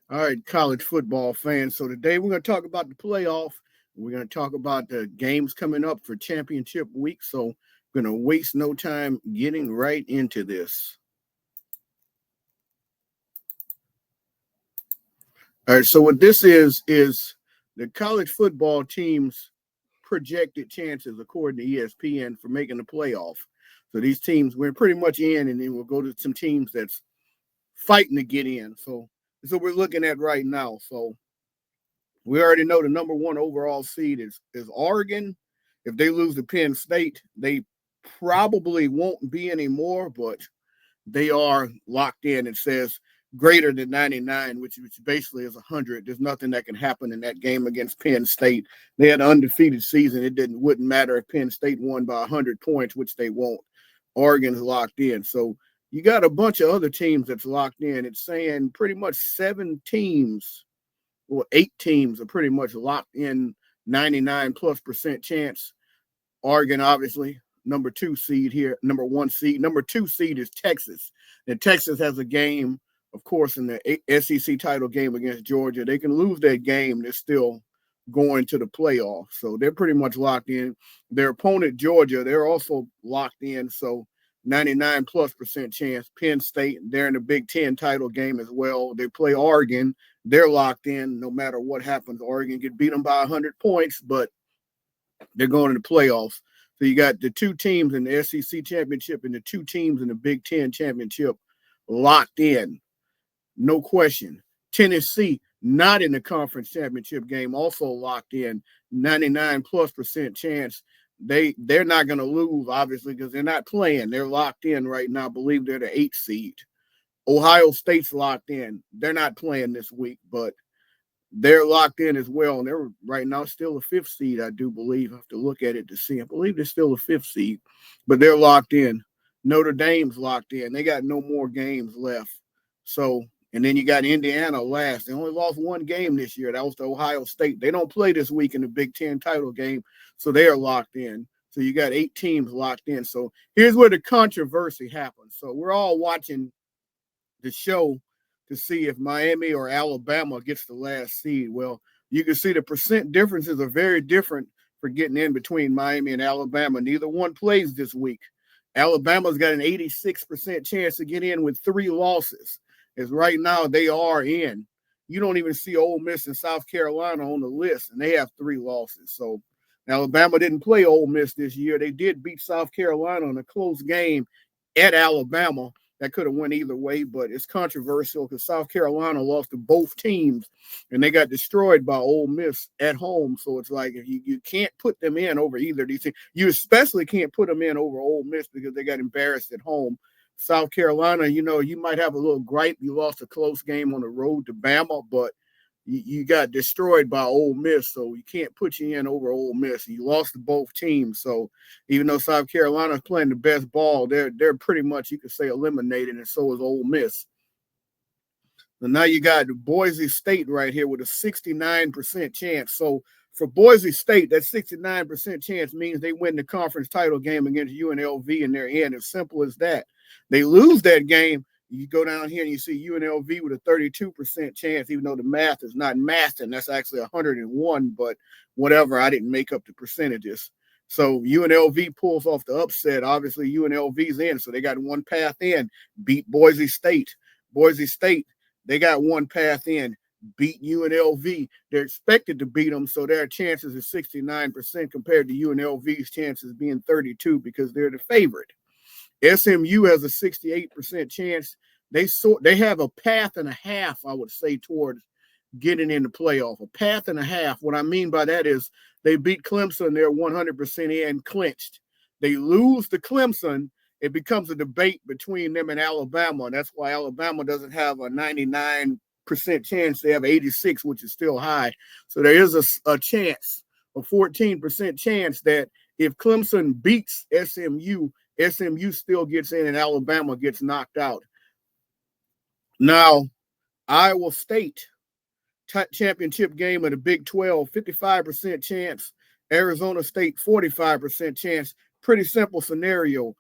All right, college football fans. So today we're going to talk about the playoff. We're going to talk about the games coming up for championship week. So we're going to waste no time getting right into this. All right, so what this is the college football teams' projected chances according to ESPN for making the playoff. So these teams we're pretty much in, and then we'll go to some teams that's fighting to get in. So we're looking at right now. So we already know the number one overall seed is Oregon. If they lose to Penn State, they probably won't be anymore, but they are locked in. It says greater than 99, which basically is 100. There's nothing that can happen in that game against Penn State. They had an undefeated season. It wouldn't matter if Penn State won by 100 points, which they won't. Oregon's locked in. So you got a bunch of other teams that's locked in. It's saying pretty much 7 teams or 8 teams are pretty much locked in 99+% chance. Oregon, obviously, number 2 seed here, number 1 seed. Number 2 seed is Texas. And Texas has a game, of course, in the SEC title game against Georgia. They can lose that game. They're still going to the playoffs. So they're pretty much locked in. Their opponent, Georgia, they're also locked in. So 99+% chance. Penn State, they're in the Big Ten title game as well. They play Oregon. They're locked in no matter what happens. Oregon could beat them by 100 points, but they're going to the playoffs. So you got the 2 teams in the SEC championship and the 2 teams in the Big Ten championship locked in. No question. Tennessee, not in the conference championship game, also locked in. 99+% chance. They're not going to lose, obviously, because they're not playing. They're locked in right now. I believe they're the 8 seed. Ohio State's locked in. They're not playing this week, but they're locked in as well. And they're right now still a 5th seed, I do believe. I have to look at it to see. I believe they're still a 5th seed, but they're locked in. Notre Dame's locked in. They got no more games left. So, and then you got Indiana last. They only lost 1 game this year. That was to Ohio State. They don't play this week in the Big Ten title game, so they are locked in. So you got 8 teams locked in. So here's where the controversy happens. So we're all watching the show to see if Miami or Alabama gets the last seed. Well, you can see the percent differences are very different for getting in between Miami and Alabama. Neither one plays this week. Alabama's got an 86% chance to get in with 3 losses. As right now they are in. You don't even see Ole Miss and South Carolina on the list, and they have 3 losses. So Alabama didn't play Ole Miss this year. They did beat South Carolina in a close game at Alabama. That could have went either way, but it's controversial because South Carolina lost to both teams, and they got destroyed by Ole Miss at home. So it's like if you can't put them in over either of these teams. You especially can't put them in over Ole Miss because they got embarrassed at home. South Carolina, you might have a little gripe. You lost a close game on the road to Bama, but you got destroyed by Ole Miss, so you can't put you in over Ole Miss. You lost to both teams, so even though South Carolina is playing the best ball, they're pretty much, you could say, eliminated, and so is Ole Miss. So now you got Boise State right here with a 69% chance. So for Boise State, that 69% chance means they win the conference title game against UNLV and they're in. As simple as that. They lose that game, you go down here and you see UNLV with a 32% chance, even though the math is not math, and that's actually 101, but whatever, I didn't make up the percentages. So UNLV pulls off the upset. Obviously, UNLV's in, so they got one path in, beat Boise State. Boise State, they got one path in, beat UNLV. They're expected to beat them, so their chances is 69% compared to UNLV's chances being 32 because they're the favorite. SMU has a 68% chance. They have a path and a half, I would say, towards getting in the playoff. A path and a half. What I mean by that is they beat Clemson. They're 100% in, clinched. They lose to Clemson. It becomes a debate between them and Alabama. And that's why Alabama doesn't have a 99% chance. They have 86, which is still high. So there is a chance, a 14% chance that if Clemson beats SMU still gets in and Alabama gets knocked out. Now, Iowa State championship game of the Big 12, 55% chance. Arizona State, 45% chance. Pretty simple scenario.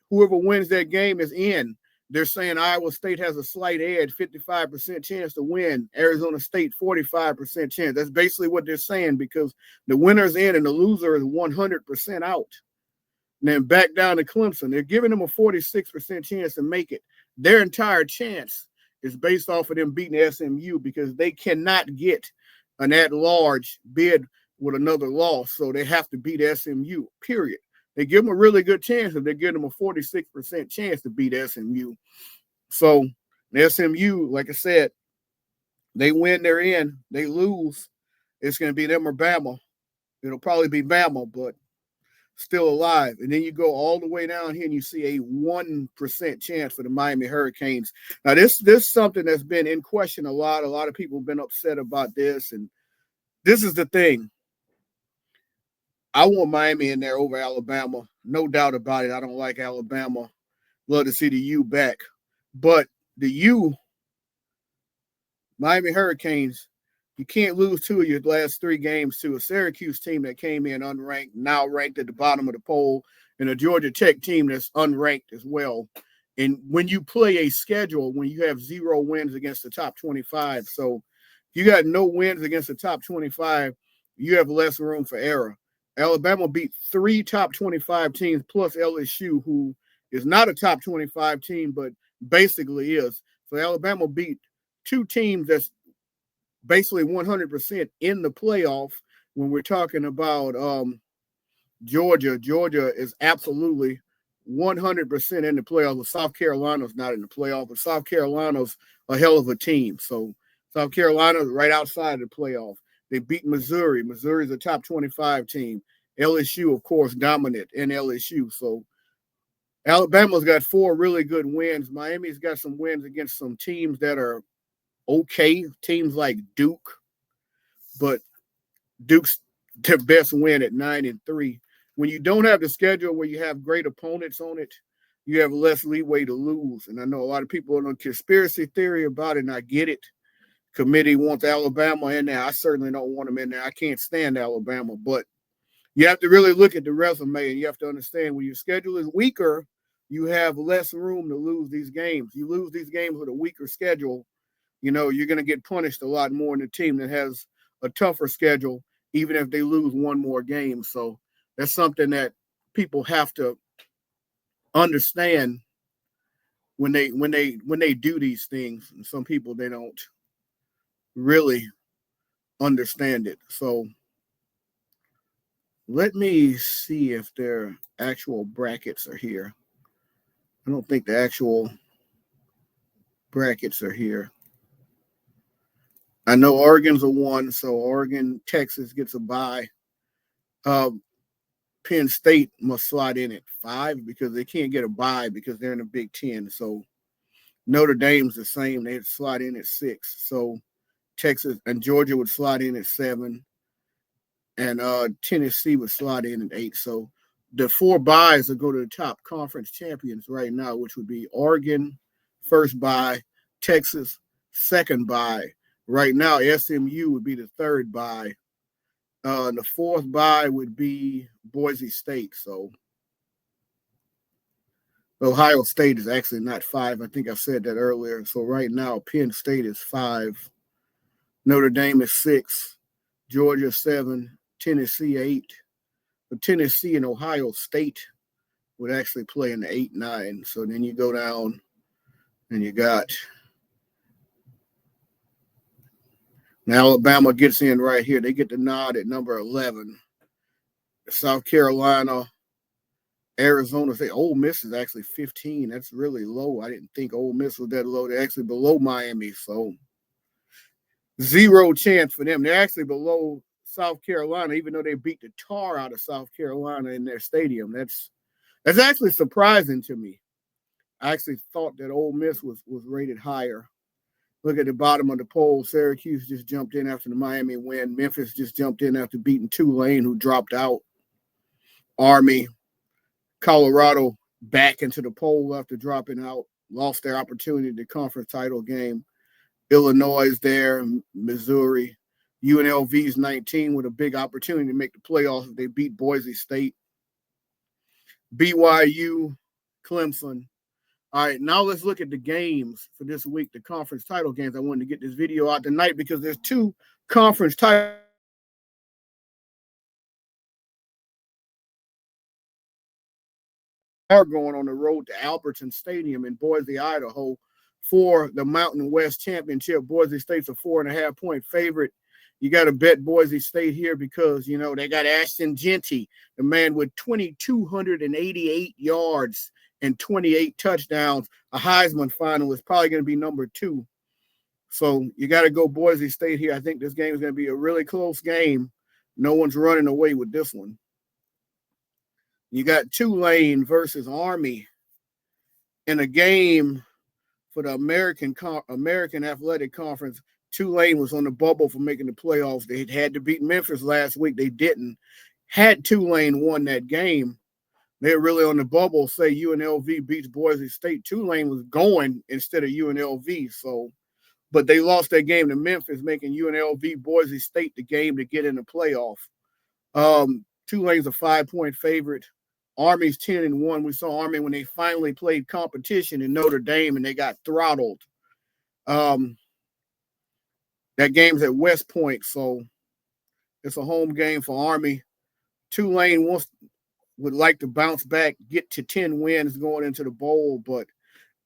Whoever wins that game is in. They're saying Iowa State has a slight edge, 55% chance to win. Arizona State, 45% chance. That's basically what they're saying, because the winner's in and the loser is 100% out. And then back down to Clemson. They're giving them a 46% chance to make it. Their entire chance is based off of them beating SMU, because they cannot get an at-large bid with another loss. So they have to beat SMU, period. They give them a really good chance if they give them a 46% chance to beat SMU. So the SMU, like I said, they win, they're in. They lose, it's going to be them or Bama. It'll probably be Bama, but still alive. And then you go all the way down here and you see a 1% chance for the Miami Hurricanes. Now, this is something that's been in question a lot. A lot of people have been upset about this. And this is the thing. I want Miami in there over Alabama. No doubt about it. I don't like Alabama. Love to see the U back. But the U, Miami Hurricanes, you can't lose 2 of your last 3 games to a Syracuse team that came in unranked, now ranked at the bottom of the poll, and a Georgia Tech team that's unranked as well. And when you play a schedule, when you have 0 wins against the top 25, so you got no wins against the top 25, you have less room for error. Alabama beat 3 top 25 teams plus LSU, who is not a top 25 team, but basically is. So Alabama beat 2 teams that's basically 100% in the playoff. When we're talking about Georgia is absolutely 100% in the playoff. But South Carolina's not in the playoff, but South Carolina's a hell of a team. So South Carolina's right outside of the playoff. They beat Missouri. Missouri's a top 25 team. LSU, of course, dominant in LSU. So Alabama's got 4 really good wins. Miami's got some wins against some teams that are okay, teams like Duke, but Duke's their best win at 9-3. When you don't have the schedule where you have great opponents on it, you have less leeway to lose. And I know a lot of people are on conspiracy theory about it, and I get it. Committee wants Alabama in there. I certainly don't want them in there. I can't stand Alabama, but you have to really look at the resume, and you have to understand when your schedule is weaker, you have less room to lose these games. You lose these games with a weaker schedule, you know, you're going to get punished a lot more than a team that has a tougher schedule, even if they lose 1 more game. So that's something that people have to understand when they do these things. And some people, they don't really understand it. So let me see if their actual brackets are here. I don't think the actual brackets are here. I know Oregon's a 1, so Oregon, Texas gets a bye. Penn State must slide in at 5 because they can't get a bye because they're in the Big Ten. So Notre Dame's the same. They'd slide in at 6. So Texas and Georgia would slide in at 7. And Tennessee would slide in at 8. So the 4 byes will go to the top conference champions right now, which would be Oregon, first bye, Texas, second bye. Right now, SMU would be the 3rd bye. The 4th bye would be Boise State. So Ohio State is actually not 5. I think I said that earlier. So right now, Penn State is 5. Notre Dame is 6. Georgia 7. Tennessee 8. But Tennessee and Ohio State would actually play in the 8-9. So then you go down and you got Alabama gets in right here. They get the nod at number 11. South Carolina, Arizona State. Ole Miss is actually 15. That's really low. I didn't think Ole Miss was that low. They're actually below Miami. So 0 chance for them. They're actually below South Carolina, even though they beat the tar out of South Carolina in their stadium. That's actually surprising to me. I actually thought that Ole Miss was rated higher. Look at the bottom of the poll. Syracuse just jumped in after the Miami win. Memphis just jumped in after beating Tulane, who dropped out. Army, Colorado back into the poll after dropping out. Lost their opportunity to the conference title game. Illinois is there. Missouri. UNLV's 19 with a big opportunity to make the playoffs if they beat Boise State. BYU, Clemson. All right, now let's look at the games for this week, the conference title games. I wanted to get this video out tonight because there's two conference title are going on the road to Albertson Stadium in Boise, Idaho for the Mountain West Championship. Boise State's a 4.5-point favorite. You got to bet Boise State here because, you know, they got Ashton Jeanty, the man with 2,288 yards and 28 touchdowns, a Heisman finalist, probably going to be number 2. So you got to go Boise State here. I think this game is going to be a really close game. No one's running away with this one. You got Tulane versus Army in a game for the American Athletic Conference. Tulane was on the bubble for making the playoffs. They had to beat Memphis last week. They didn't. Had Tulane won that game, they're really on the bubble. Say UNLV beats Boise State. Tulane was going instead of UNLV. So, but they lost that game to Memphis, making UNLV Boise State the game to get in the playoff. Tulane's a 5-point favorite. Army's 10-1. We saw Army when they finally played competition in Notre Dame and they got throttled. That game's at West Point, so it's a home game for Army. Tulane would like to bounce back, get to 10 wins going into the bowl, but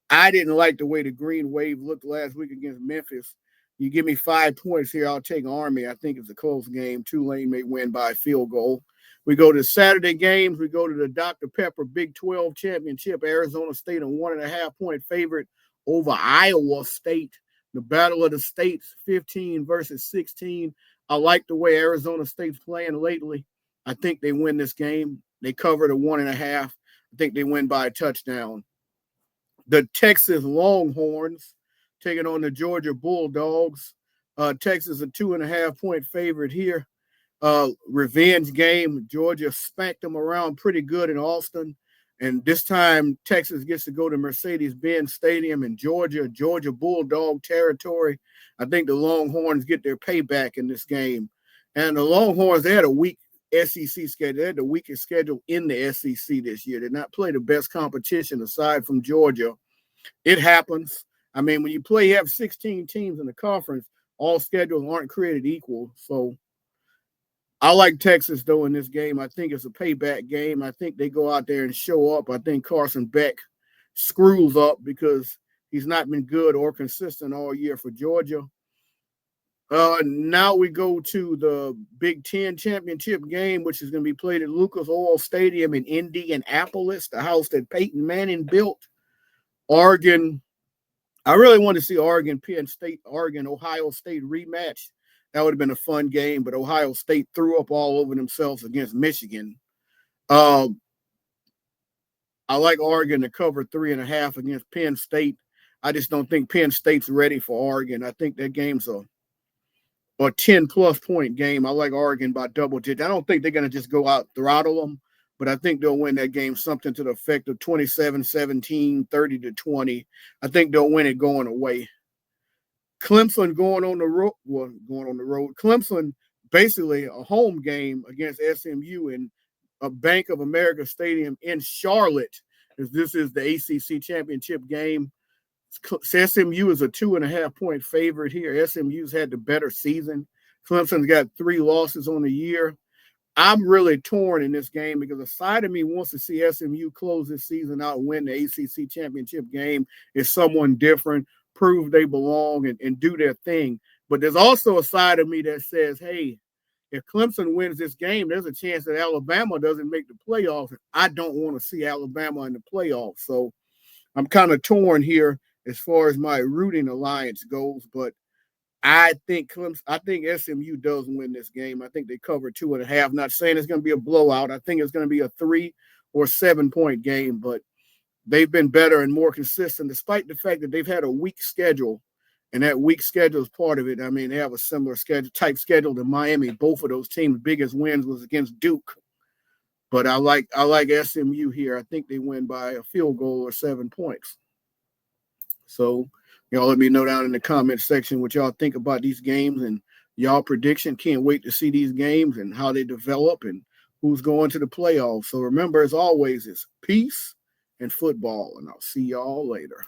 I didn't like the way the Green Wave looked last week against Memphis. You give me 5 points here, I'll take Army. I think it's a close game. Tulane may win by a field goal. We go to Saturday games. We go to the Dr. Pepper Big 12 Championship. Arizona State, a 1.5-point favorite over Iowa State. The Battle of the States, 15 versus 16. I like the way Arizona State's playing lately. I think they win this game. They cover the 1.5. I think they win by a touchdown. The Texas Longhorns taking on the Georgia Bulldogs. Texas a 2.5-point favorite here. Revenge game. Georgia spanked them around pretty good in Austin. And this time, Texas gets to go to Mercedes-Benz Stadium in Georgia Bulldog territory. I think the Longhorns get their payback in this game. And the Longhorns, they had a weak SEC schedule. They had the weakest schedule in the SEC this year. They did not play the best competition aside from Georgia. It happens. I mean, when you have 16 teams in the conference, all schedules aren't created equal. So I like Texas, though, in this game. I think it's a payback game. I think they go out there and show up. I think Carson Beck screws up because he's not been good or consistent all year for Georgia. Now we go to the Big Ten championship game, which is going to be played at Lucas Oil Stadium in Indianapolis, the house that Peyton Manning built. Oregon. I really want to see Ohio State rematch. That would have been a fun game, but Ohio State threw up all over themselves against Michigan. I like Oregon to cover 3.5 against Penn State. I just don't think Penn State's ready for Oregon. I think that game's a 10-plus point game. I like Oregon by double digits. I don't think they're going to just go out throttle them, but I think they'll win that game something to the effect of 27-17, 30-20. I think they'll win it going away. Clemson going on the road. Clemson, basically a home game against SMU in a Bank of America Stadium in Charlotte. This is the ACC championship game. SMU is a 2.5-point favorite here. SMU's had the better season. Clemson's got 3 losses on the year. I'm really torn in this game because a side of me wants to see SMU close this season out and win the ACC championship game. It's someone different, prove they belong and do their thing. But there's also a side of me that says, hey, if Clemson wins this game, there's a chance that Alabama doesn't make the playoffs. I don't want to see Alabama in the playoffs. So I'm kind of torn here as far as my rooting alliance goes. But I think SMU does win this game. I think they cover 2.5. Not saying it's going to be a blowout. I think it's going to be a 3 or 7-point game, but they've been better and more consistent, despite the fact that they've had a weak schedule, and that weak schedule is part of it. I mean, they have a similar type schedule to Miami. Both of those teams' biggest wins was against Duke. But I like SMU here. I think they win by a field goal or 7 points. So y'all let me know down in the comment section what y'all think about these games and y'all prediction. Can't wait to see these games and how they develop and who's going to the playoffs. So remember, as always, it's peace and football. And I'll see y'all later.